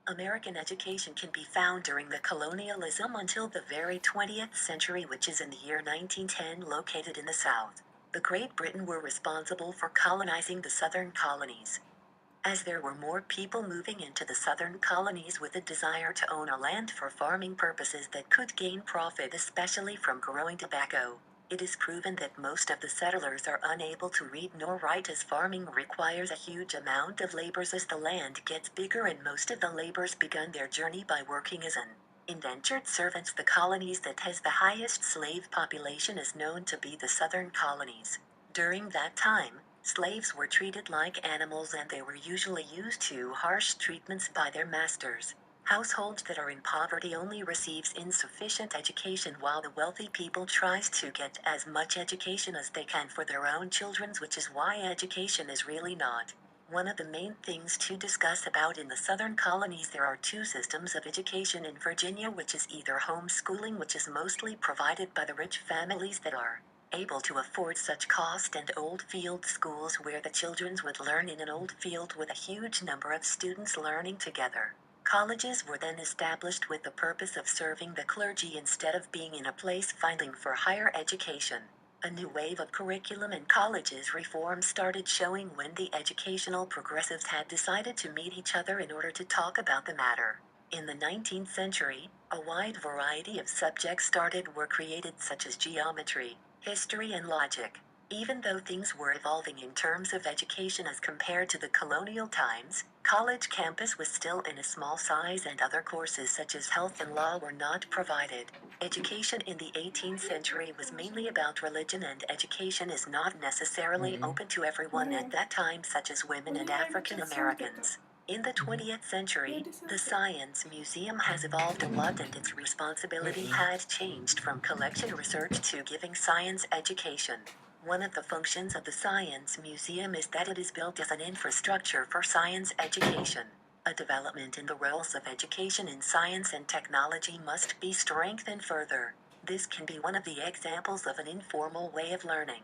American education can be found during the colonialism until the very 20th century, which is in the year 1910, located in the South. The Great Britain were responsible for colonizing the southern colonies. As there were more people moving into the southern colonies with a desire to own a land for farming purposes that could gain profit, especially from growing tobacco, it is proven that most of the settlers are unable to read nor write, as farming requires a huge amount of labors as the land gets bigger, and most of the laborers begun their journey by working as an indentured servants. The colonies that has the highest slave population is known to be the southern colonies. During that time, slaves were treated like animals, and they were usually used to harsh treatments by their masters. Households that are in poverty only receives insufficient education, while the wealthy people tries to get as much education as they can for their own children, which is why education is really not one of the main things to discuss about in the southern colonies. There are two systems of education in Virginia, which is either homeschooling, which is mostly provided by the rich families that are able to afford such cost, and old field schools, where the children would learn in an old field with a huge number of students learning together. Colleges were then established with the purpose of serving the clergy instead of being in a place fighting for higher education. A new wave of curriculum and colleges reform started showing when the educational progressives had decided to meet each other in order to talk about the matter. In the 19th century, a wide variety of subjects were created, such as geometry, history, and logic. Even though things were evolving in terms of education as compared to the colonial times, college campus was still in a small size, and other courses such as health and law were not provided. Education in the 18th century was mainly about religion, and education is not necessarily open to everyone at that time, such as women and African Americans. In the 20th century, the Science Museum has evolved a lot, and its responsibility has changed from collection research to giving science education. One of the functions of the Science Museum is that it is built as an infrastructure for science education. A development in the roles of education in science and technology must be strengthened further. This can be one of the examples of an informal way of learning.